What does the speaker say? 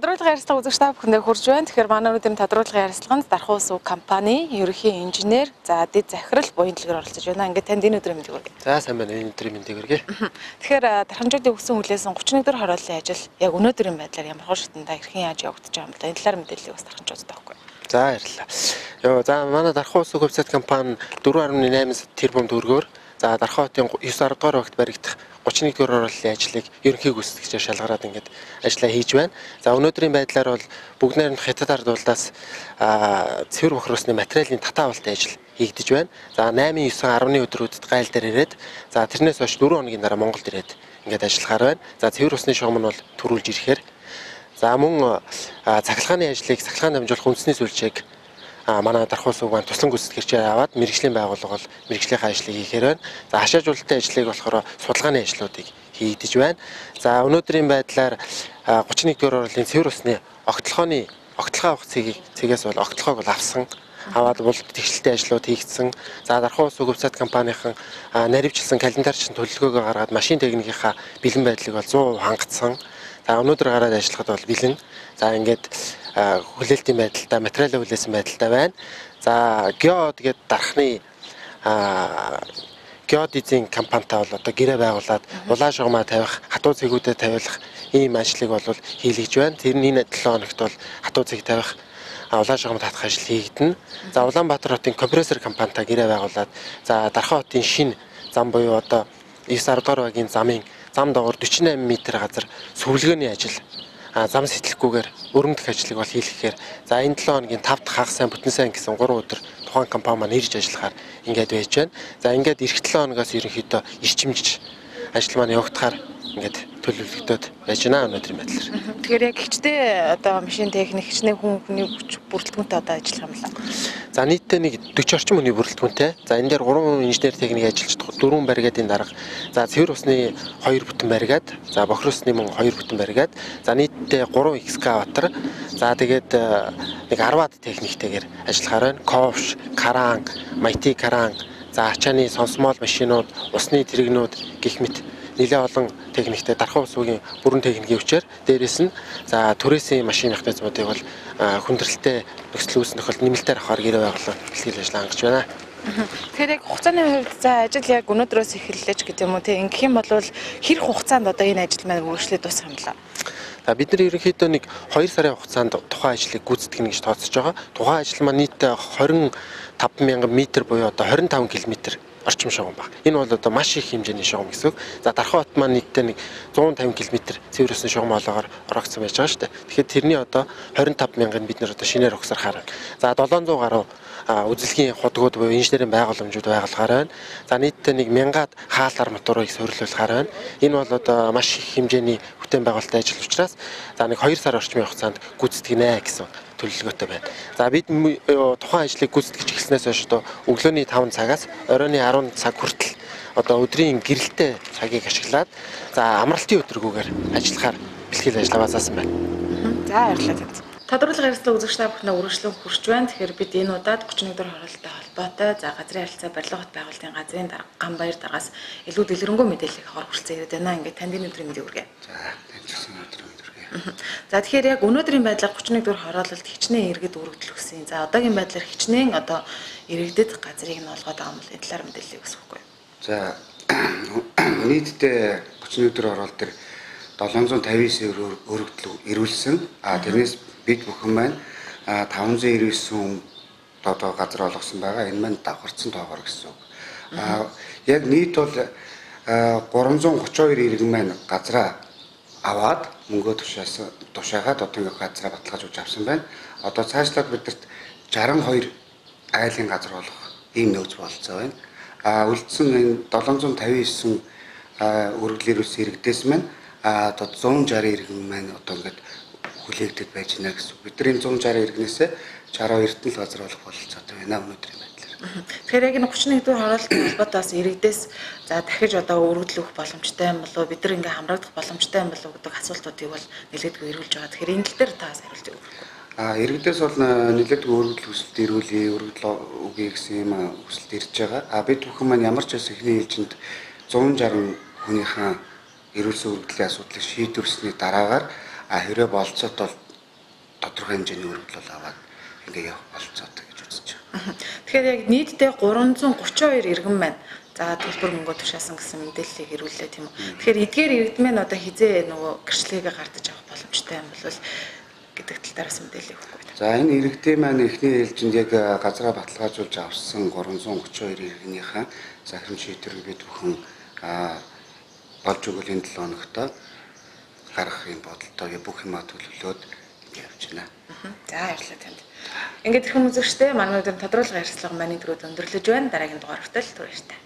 Тодруулгын ярилцлага үзэгч та бүхэндээ хүрж байна. Тэгэхээр манай өнөөдрийн тодруулгын ярилцлаганд Дархан ус компани ерөнхий инженер дэд захирал буян дэлгэр оролцож байна. Ингээд танд энэ өдрийн мэндийг хүргэе. За сайн байна. Энэ өдрийн мэндийг хүргэе. Тэгэхээр Дарханчуудын өгсөн хүлээсэн 31 дэх хорооллын ажил яг өнөөдрийн байдлаар ямар хурцтандаа хэрхэн яаж явагдаж байгаа юм бэ? Энэ талаар мэдээллийг бас Дарханчуудад авахгүй. За баярлалаа. За манай Дархан ус хувьцаат компани 4.8 тэрбум төгрөгөөр Дархан хотын 9 дугаар багт баригдах 31 дугаар хорооллын ажлыг ерөнхий гүйцэтгэгчээр шалгараад ингээд ажиллаа хийж байна. За өнөөдрийн байдлаар бол бүгд найрамдах хятад ард улсаас цэвэр бохиросны материалын татаа авалтын ажил хийгдэж байна. За 8, 9, 10-ны өдрүүдэд гайл дээр ирээд за тэрнээс хойш 4 хоногийн дараа Монголд ирээд ингээд ажиллахаар байна. За цэвэр усны шугам нь бол төрүүлж ирэхээр за мөн цахилгааны ажлыг цахилгаан дамжуулах үндэсний сүлжээг манай Дархан ус компани туслан гүйцэтгэгчээр аваад мэрэгжлийн байгууллага бол мэрэгжлийн ажлыг хийхээр байна. За хашаажуулалтын ажлыг болохоор судалгааны ажлуудыг хийгдэж байна. За өнөөдрийн байдлаар 31 дугаар хорооллын цэвэр усны огтлохоо авах цэгээс бол огтлохоог бол авсан. Аваад бол тэгшлэлтийн ажлууд хийгдсэн. За Дархан ус хувьцаат компанийн наривчлсан календарчин төлөлгөөгөө гаргаад машин техникийнхаа бэлэн байдлыг бол 100% хангацсан. За өнөөдөр гараад ажиллахад бол бэлэн. За ингээд хүлээлтийн байдалтай, материалын хүлээсэн байдалтай байна. За Геод гээд дархны Геодизийн компанитай бол одоо гэрээ байгуулад улаан шугамаа тавих, хатуу цэгүүдэд тавиулах ийм ажлыг бол хийлгэж байна. Тэр нь энэ 7 хоногт бол хатуу цэг тавих, улаан шугамд татах ажил хийгдэнэ. За Улаанбаатар хотын компрессор компанитай гэрээ байгуулад за Дархан хотын шинэ зам буюу одоо 9 дугаар багийн зам доогоор 48 м газар сүвлгээний ажил зам сэтлэхгүйгээр өрөмдөх ажлыг бол хийлгэхээр за энэ 7 хоногийн 5 дахь хагас сайн бүтэн сайн гэсэн 3 өдөр тухайн компани маань ирж ажиллахаар ингээд байж байна. За ингээд эх 7 хоногоос ерөнхийдөө ирчимжиж ажил маань явагдахаар ингээд төлөвлөгдөд байж байна өнөөдрийн байдлаар. Тэгэхээр яг хичнээн одоо машин техник, хичнээн хүний хүч бүрэлдэхүүнтэй одоо ажиллах юм байна. За нийтдээ нэг 40 орчим хүний бүрэлдэхүүнтэй. За энэ дээр 3 инженер техник ажиллаж 4 баригадын дарга. За цэвэр усны 2 бүтэн баригад, за бохиросны мөн 2 бүтэн баригад. За нийтдээ 3 экскаватор. За тэгээд нэг 10-аад техниктэйгээр ажиллахаар байна. Ковш, кран, майти кран, за ачааны сонсмол машинууд, усны тэрэгнүүд гэх мэт нэлээд олон техниктэй Дархан ус-ийн бүрэн техникийн хүчээр дээрэс нь за түрээсийн машин механизмуудыг бол хүндрэлтэй нөхцөл үүснэх нэмэлтээр авахар гэрээ байгуулсан бэлтгэл ажил хангаж байна. Тэгэхээр яг хугацааны хувьд за ажил яг өнөөдрөөс эхэллэж гэдэг юм уу те ингэх юм бол хэр хугацаанд одоо энэ ажил маань үргэлжлээд дуусах юм бэ? За бид нар ерөнхийдөө нэг 2 сарын хугацаанд тухайн ажлыг гүйцэтгэнэ гэж тооцож байгаа. Тухайн ажил маань нийтдээ 25,000 м буюу одоо 25 км орчим шугам баг. Энэ бол одоо маш их хэмжээний шугам гэсэн үг. За Дархан хот маань нийтдээ нэг 150 км цэвэр усны шугам олоогоор ороогдсон байж байгаа шүү дээ. Тэгэхээр тэрний одоо 25,000-ыг бид нэр одоо шинээр угсарахаар. За 700 гаруй үзэлгийн худгууд буюу инженерийн байгууламжууд байгуулахаар байна. За нийтдээ нэг 1000-аад хаалт арматурыг суйрлуулахаар байна. Энэ бол одоо маш их хэмжээний бүтээн байгуулалтын ажил учраас за нэг 2 сар орчмын хугацаанд гүйцэтгэнэ гэсэн төлөвлөгөөтэй байна. За бид тухайн ажлыг гүйцэтгэж эхэлснээс хойш одоо өглөөний 5 цагаас оройн 10 цаг хүртэл одоо өдрийн гэрэлтэй цагийг ашиглаад за амралтын өдргүүгээр ажиллахаар бэлтгэл ажиллагаа заасан байна. За баярлалаа. Тодруулгын ярилцлага үзэгч та бүхэнд үргэлжлэн хүрч байна. Тэгэхээр бид энэ удаад 31 дугаар хорооллтой холбоотой за газрын харилцаа барилга хот байгуулалтын газрын Ганбаяр даргаас илүү дэлгэрэнгүй мэдээллийг авах хүрэлцэн ирээд байна. Ингээд танд энэ өдрийн мэндийг хүргэе. За таньчсан өдрийн мэнд хүргэе. За тэгэхээр яг өнөөдрийн байдлаар 31 дугаар хорооллолд хичнээн иргэд өргөдөл өгсөн. За одоогийн байдлаар хичнээн одоо иргэдэд газрыг нь олгоод байгаа юм бол энэ талаар мэдээллийг өгсөхгүй. За нийтдээ 31 дугаар хороолол дээр 759 өргөдөл ирүүлсэн. Тэрнээс бид бүхэн маань 599 хүн одоо газар олгосон байгаа. Энэ маань давхарцсан тоогоор гэсэн үг. Яг нийт бол 332 иргэн маань газраа аваад мөнгөө тушаагаад одоо ингэ газраа баталгааж өгч авсан байна. Одоо цаашлаад бидэрт 62 айлын газар олох ийм нөөц бололцоо байна. Үлдсэн энэ 759 өргөдөл ирүүлсэн иргэдээс маань одоо 160 иргэн маань одоо ингээд хүлээгдэж байж байна гэсэн. Бидний 160 иргэнээсээ 62-т л газар олох бололцоотой байна өнөөдрийн байдлаар. Тэгэхээр яг энэ 31 дугаар хороолтын холбоотоос иргэдээс за дахиж одоо өргөдөл өгөх боломжтой юм болов бид нар ингээ хамрагдах боломжтой юм болов гэдэг асуултуудыг бол нэлээдгүй ирүүлж байгаа. Тэгэхээр энэ тал дээр та хариулт өгөх. Иргэдээс бол нэлээдгүй өргөдөл хүсэлт ирүүлээ, өргөдөл өгье гэсэн юм хүсэлт ирж байгаа. Бид бүхэн маань ямар ч бас эхний ээлжинд 160 хүнийхэн ирүүлсэн өргөдлийн асуудлыг шийдвэрлсэний дараагаар хэрэг болцоот бол тодорхой хэмжээний өргөдөл аваад ингээ явах болцоотой гэж үзэж байгаа. Тэгэхээр яг нийтдээ 332 иргэн байна. За төлбөр мөнгө тушаасан гэсэн мэдээллийг ирүүллээ тийм үү. Тэгэхээр эдгээр иргэдмэн одоо хизээ нөгөө гэрчлэгээ гардаж авах боломжтой юм бол гэдэг тал тараас мэдээлэл өгөхгүй. За энэ иргэдийн маань эхний ээлжинд яг газраа баталгаажуулж авсан 332 иргэнийхээ захирам шийдвэрийг бид бүхэн болж өгөл энэ 7 хоногт гарах юм бодолтой бүх юмаа төлөвлөөд явж байна. За баярлалаа танд. Ингээд их хүмүүс үзэгчтэй манай өнөөдөр тодруулга ярьцлага манай төрөд өндөрлөж байна. Дараагийн дугаар хүртэл түр баяртай.